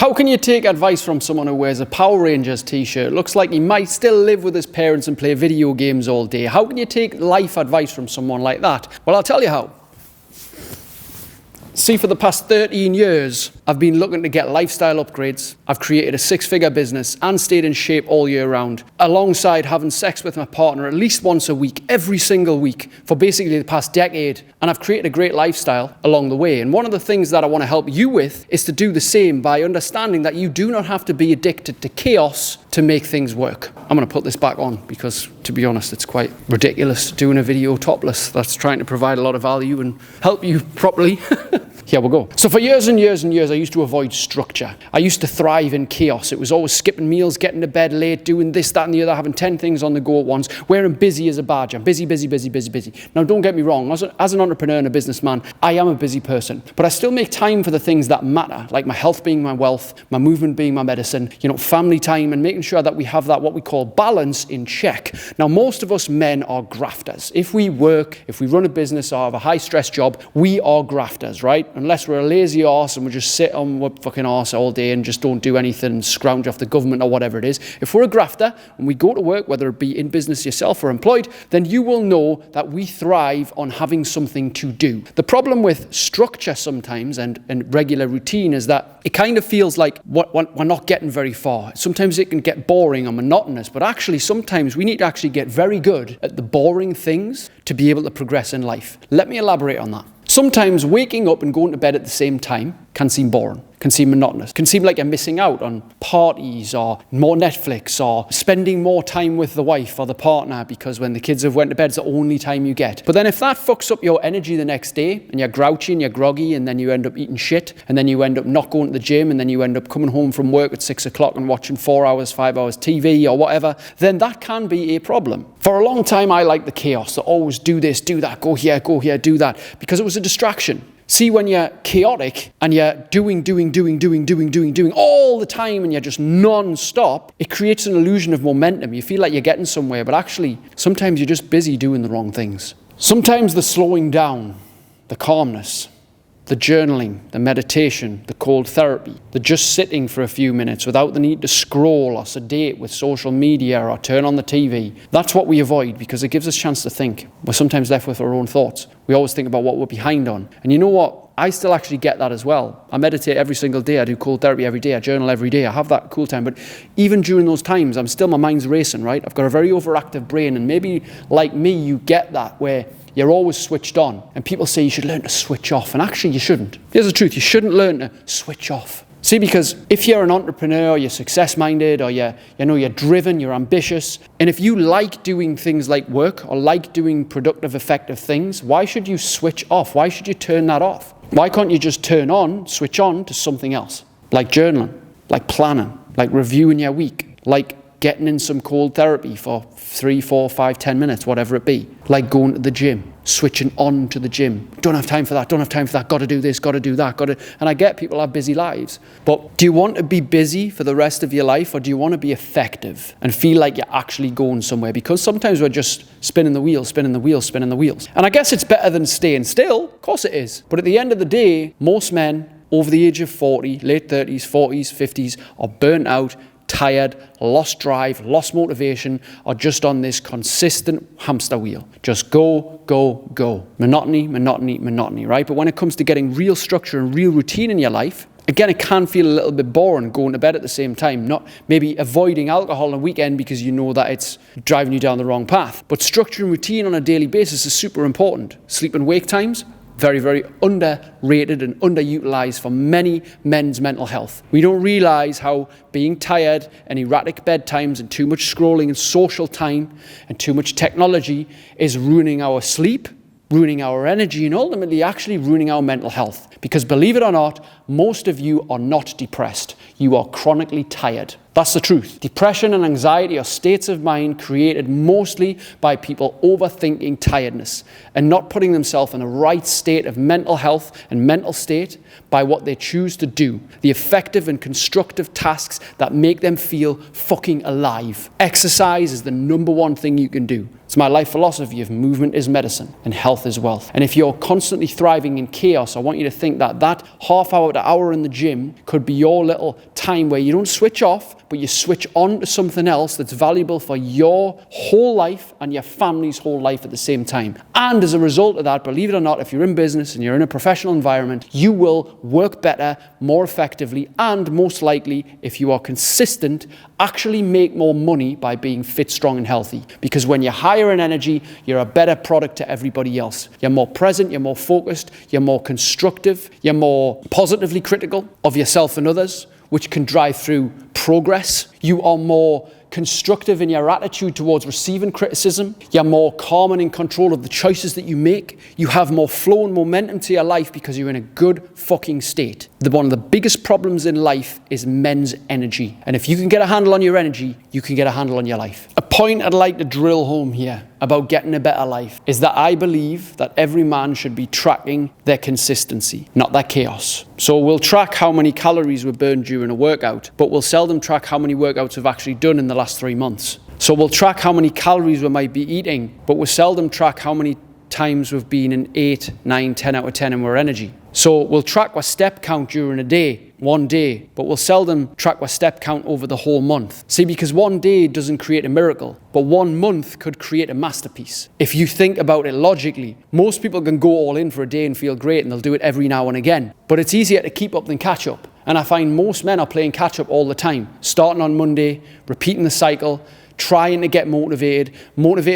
How can you take advice from someone who wears a Power Rangers t-shirt, looks like he might still live with his parents and play video games all day? How can you take life advice from someone like that? Well, I'll tell you how. See, for the past 13 years, I've been looking to get lifestyle upgrades. I've created a 6-figure business and stayed in shape all year round, alongside having sex with my partner at least once a week, every single week, for basically the past decade. And I've created a great lifestyle along the way. And one of the things that I want to help you with is to do the same by understanding that you do not have to be addicted to chaos to make things work. I'm going to put this back on because, to be honest, it's quite ridiculous doing a video topless that's trying to provide a lot of value and help you properly. Here we go. So for years and years and years, I used to avoid structure. I used to thrive in chaos. It was always skipping meals, getting to bed late, doing this, that, and the other, having 10 things on the go at once, wearing busy as a badge. I'm busy, busy, busy, busy, busy. Now, don't get me wrong. As an entrepreneur and a businessman, I am a busy person. But I still make time for the things that matter, like my health being my wealth, my movement being my medicine, family time, and making sure that we have that what we call balance in check. Now, most of us men are grafters. If we work, if we run a business or have a high-stress job, we are grafters, right? Unless we're a lazy arse and we just sit on our fucking arse all day and just don't do anything and scrounge off the government or whatever it is. If we're a grafter and we go to work, whether it be in business yourself or employed, then you will know that we thrive on having something to do. The problem with structure sometimes and regular routine is that it kind of feels like we're not getting very far. Sometimes it can get boring or monotonous, but actually sometimes we need to actually get very good at the boring things to be able to progress in life. Let me elaborate on that. Sometimes waking up and going to bed at the same time can seem boring, can seem monotonous, can seem like you're missing out on parties or more Netflix or spending more time with the wife or the partner because when the kids have went to bed, it's the only time you get. But then if that fucks up your energy the next day and you're grouchy and you're groggy and then you end up eating shit and then you end up not going to the gym and then you end up coming home from work at 6 o'clock and watching 4 hours, 5 hours TV or whatever, then that can be a problem. For a long time, I liked the chaos, to always do this, do that, go here, do that, because it was a distraction. See, when you're chaotic and you're doing all the time and you're just non-stop, it creates an illusion of momentum. You feel like you're getting somewhere, but actually, sometimes you're just busy doing the wrong things. Sometimes the slowing down, the calmness, the journaling, the meditation, the cold therapy, the just sitting for a few minutes without the need to scroll or sedate with social media or turn on the TV. That's what we avoid because it gives us a chance to think. We're sometimes left with our own thoughts. We always think about what we're behind on. And you know what? I still actually get that as well. I meditate every single day. I do cold therapy every day. I journal every day. I have that cool time. But even during those times, my mind's racing, right? I've got a very overactive brain. And maybe like me, you get that where you're always switched on. And people say you should learn to switch off. And actually, you shouldn't. Here's the truth. You shouldn't learn to switch off. See, because if you're an entrepreneur, you're success-minded, or you're driven, you're ambitious, and if you like doing things like work or like doing productive, effective things, why should you switch off? Why should you turn that off? Why can't you just switch on to something else? Like journaling, like planning, like reviewing your week, like getting in some cold therapy for 3, 4, 5, 10 minutes, whatever it be. Like going to the gym, switching on to the gym. Don't have time for that, got to do this, got to do that, And I get people have busy lives. But do you want to be busy for the rest of your life, or do you want to be effective and feel like you're actually going somewhere? Because sometimes we're just spinning the wheels. And I guess it's better than staying still. Of course it is. But at the end of the day, most men over the age of 40, late 30s, 40s, 50s, are burnt out, tired, lost drive, lost motivation, or just on this consistent hamster wheel. Just go, go, go. Monotony, right? But when it comes to getting real structure and real routine in your life, again, it can feel a little bit boring going to bed at the same time, not maybe avoiding alcohol on the weekend because you know that it's driving you down the wrong path. But structure and routine on a daily basis is super important. Sleep and wake times, very, very underrated and underutilized for many men's mental health. We don't realize how being tired and erratic bedtimes and too much scrolling and social time and too much technology is ruining our sleep, ruining our energy, and ultimately actually ruining our mental health. Because believe it or not, most of you are not depressed. You are chronically tired. That's the truth. Depression and anxiety are states of mind created mostly by people overthinking tiredness and not putting themselves in the right state of mental health and mental state by what they choose to do, the effective and constructive tasks that make them feel fucking alive. Exercise is the number one thing you can do. It's my life philosophy of movement is medicine and health is wealth. And if you're constantly thriving in chaos, I want you to think that that half hour to hour in the gym could be your little time where you don't switch off, but you switch on to something else that's valuable for your whole life and your family's whole life at the same time. And as a result of that, believe it or not, if you're in business and you're in a professional environment, you will work better, more effectively, and most likely, if you are consistent, actually make more money by being fit, strong, and healthy. Because when you're higher in energy, you're a better product to everybody else. You're more present, you're more focused, you're more constructive, you're more positively critical of yourself and others, which can drive through progress. You are more constructive in your attitude towards receiving criticism. You're more calm and in control of the choices that you make. You have more flow and momentum to your life because you're in a good fucking state. One of the biggest problems in life is men's energy. And if you can get a handle on your energy, you can get a handle on your life. A point I'd like to drill home here about getting a better life is that I believe that every man should be tracking their consistency, not their chaos. So we'll track how many calories were burned during a workout, but we'll seldom track how many workouts we've actually done in the last 3 months. So we'll track how many calories we might be eating, but we'll seldom track how many times we've been in 8, 9, 10 out of 10 in our energy. So we'll track our step count during a day, one day, but we'll seldom track our step count over the whole month. See, because one day doesn't create a miracle, but 1 month could create a masterpiece. If you think about it logically, most people can go all in for a day and feel great and they'll do it every now and again. But it's easier to keep up than catch up. And I find most men are playing catch up all the time, starting on Monday, repeating the cycle, trying to get motivated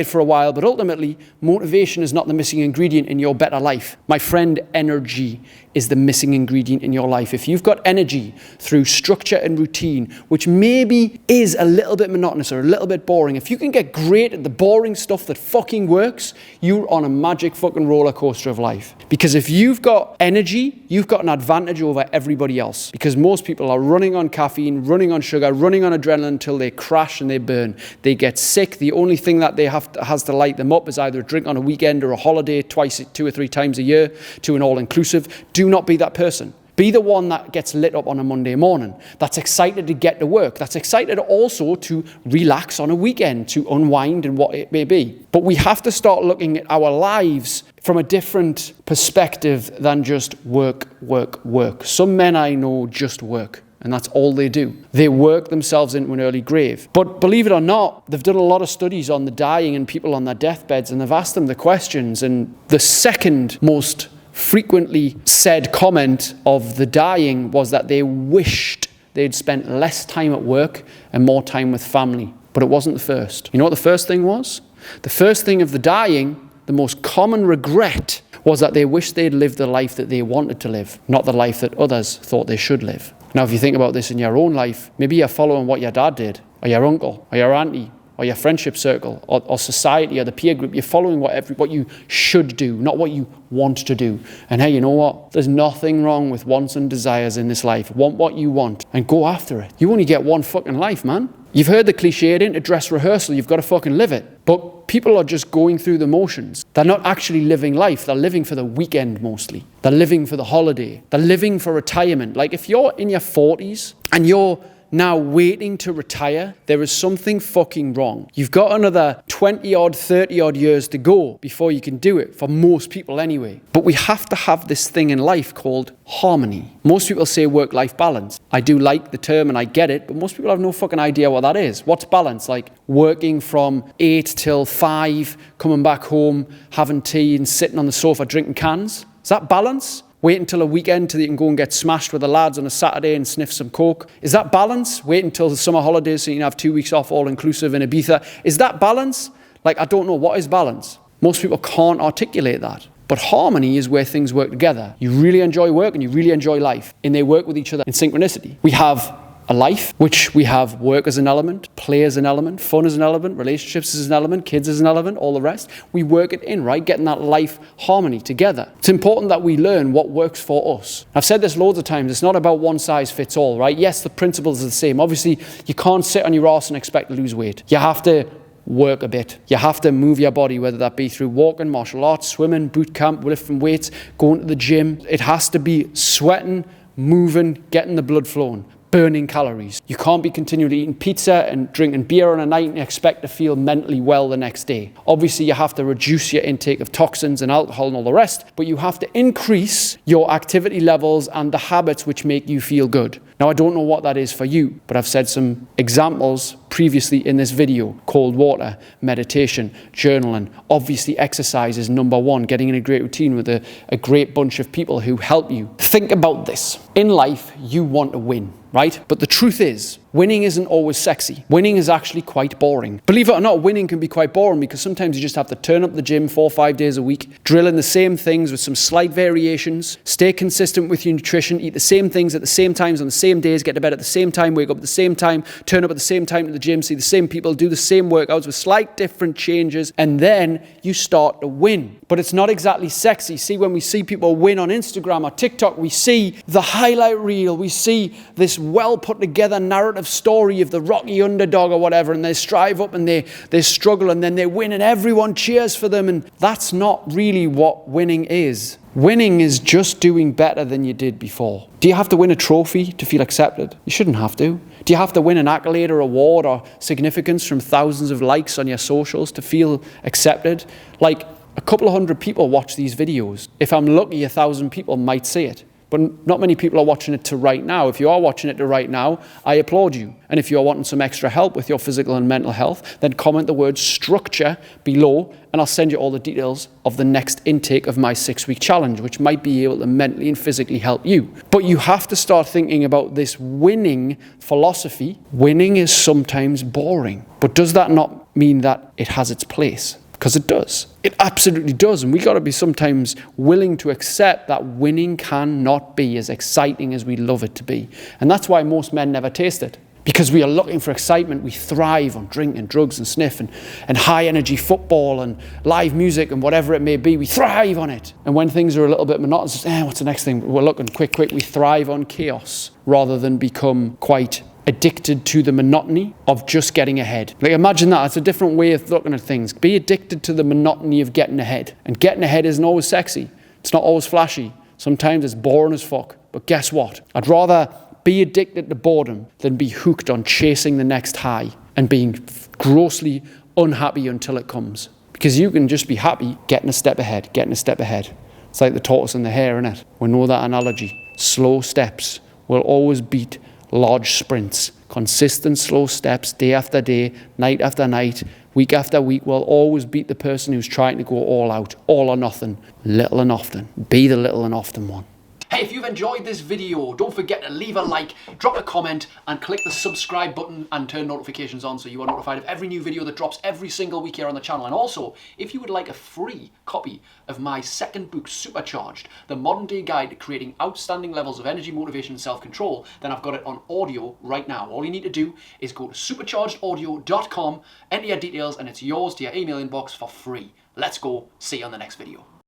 for a while, but ultimately, motivation is not the missing ingredient in your better life. My friend, energy is the missing ingredient in your life. If you've got energy through structure and routine, which maybe is a little bit monotonous or a little bit boring, if you can get great at the boring stuff that fucking works, you're on a magic fucking roller coaster of life. Because if you've got energy, you've got an advantage over everybody else. Because most people are running on caffeine, running on sugar, running on adrenaline until they crash and they burn. They get sick. The only thing that they has to light them up is either a drink on a weekend or a holiday 2 or 3 times a year to an all-inclusive. Do not be that person. Be the one that gets lit up on a Monday morning, that's excited to get to work, that's excited also to relax on a weekend, to unwind and what it may be. But we have to start looking at our lives from a different perspective than just work, work, work. Some men I know just work. And that's all they do. They work themselves into an early grave. But believe it or not, they've done a lot of studies on the dying and people on their deathbeds, and they've asked them the questions. And the second most frequently said comment of the dying was that they wished they'd spent less time at work and more time with family. But it wasn't the first. You know what the first thing was? The first thing of the dying, the most common regret, was that they wished they'd lived the life that they wanted to live, not the life that others thought they should live. Now, if you think about this in your own life, maybe you're following what your dad did, or your uncle, or your auntie, or your friendship circle, or society, or the peer group. You're following what you should do, not what you want to do. And hey, you know what? There's nothing wrong with wants and desires in this life. Want what you want, and go after it. You only get one fucking life, man. You've heard the cliche, it ain't a dress rehearsal, you've got to fucking live it. But people are just going through the motions. They're not actually living life. They're living for the weekend mostly. They're living for the holiday. They're living for retirement. Like if you're in your 40s and you're now waiting to retire, there is something fucking wrong. You've got another 20 odd, 30 odd years to go before you can do it, for most people anyway. But we have to have this thing in life called harmony. Most people say work-life balance. I do like the term and I get it, but most people have no fucking idea what that is. What's balance? Like working from 8 till 5, coming back home, having tea and sitting on the sofa drinking cans? Is that balance? Wait until a weekend till you can go and get smashed with the lads on a Saturday and sniff some coke. Is that balance? Wait until the summer holidays so you can have 2 weeks off all-inclusive in Ibiza. Is that balance? Like, I don't know. What is balance? Most people can't articulate that. But harmony is where things work together. You really enjoy work and you really enjoy life. And they work with each other in synchronicity. We have a life, which we have work as an element, play as an element, fun as an element, relationships as an element, kids as an element, all the rest. We work it in, right? Getting that life harmony together. It's important that we learn what works for us. I've said this loads of times. It's not about one size fits all, right? Yes, the principles are the same. Obviously, you can't sit on your ass and expect to lose weight. You have to work a bit. You have to move your body, whether that be through walking, martial arts, swimming, boot camp, lifting weights, going to the gym. It has to be sweating, moving, getting the blood flowing. burning calories. You can't be continually eating pizza and drinking beer on a night and expect to feel mentally well the next day. Obviously, you have to reduce your intake of toxins and alcohol and all the rest, but you have to increase your activity levels and the habits which make you feel good. Now, I don't know what that is for you, but I've said some examples previously in this video. Cold water, meditation, journaling. Obviously, exercise is number one, getting in a great routine with a great bunch of people who help you. Think about this. In life, you want to win, right? But the truth is, winning isn't always sexy. Winning is actually quite boring. Believe it or not, winning can be quite boring because sometimes you just have to turn up the gym 4 or 5 days a week, drill in the same things with some slight variations, stay consistent with your nutrition, eat the same things at the same times on the same days, get to bed at the same time, wake up at the same time, turn up at the same time to the gym, see the same people, do the same workouts with slight different changes, and then you start to win. But it's not exactly sexy. See, when we see people win on Instagram or TikTok, we see the highlight reel, we see this well put together narrative story of the rocky underdog or whatever, and they strive up and they struggle and then they win and everyone cheers for them, and that's not really what winning is. Winning is just doing better than you did before. Do you have to win a trophy to feel accepted? You shouldn't have to. Do you have to win an accolade or award or significance from thousands of likes on your socials to feel accepted? Like, a couple of hundred people watch these videos. If I'm lucky, 1,000 people might see it. But not many people are watching it to right now. If you are watching it to right now, I applaud you. And if you're wanting some extra help with your physical and mental health, then comment the word structure below and I'll send you all the details of the next intake of my 6-week challenge, which might be able to mentally and physically help you. But you have to start thinking about this winning philosophy. Winning is sometimes boring. But does that not mean that it has its place? Because it does. It absolutely does. And we got to be sometimes willing to accept that winning cannot be as exciting as we love it to be. And that's why most men never taste it. Because we are looking for excitement. We thrive on drink and drugs and sniff and high energy football and live music and whatever it may be. We thrive on it. And when things are a little bit monotonous, what's the next thing? We're looking quick. We thrive on chaos rather than become quite addicted to the monotony of just getting ahead. Like, imagine that. It's a different way of looking at things. Be addicted to the monotony of getting ahead. And getting ahead isn't always sexy. It's not always flashy. Sometimes it's boring as fuck. But guess what? I'd rather be addicted to boredom than be hooked on chasing the next high and being grossly unhappy until it comes. Because you can just be happy getting a step ahead. It's like the tortoise and the hare, innit? We know that analogy. Slow steps will always beat large sprints. Consistent slow steps, day after day, night after night, week after week, will always beat the person who's trying to go all out, all or nothing, little and often. Be the little and often one. Hey, if you've enjoyed this video, don't forget to leave a like, drop a comment, and click the subscribe button and turn notifications on so you are notified of every new video that drops every single week here on the channel. And also, if you would like a free copy of my second book, Supercharged, the modern day guide to creating outstanding levels of energy, motivation, and self-control, then I've got it on audio right now. All you need to do is go to superchargedaudio.com, enter your details, and it's yours to your email inbox for free. Let's go. See you on the next video.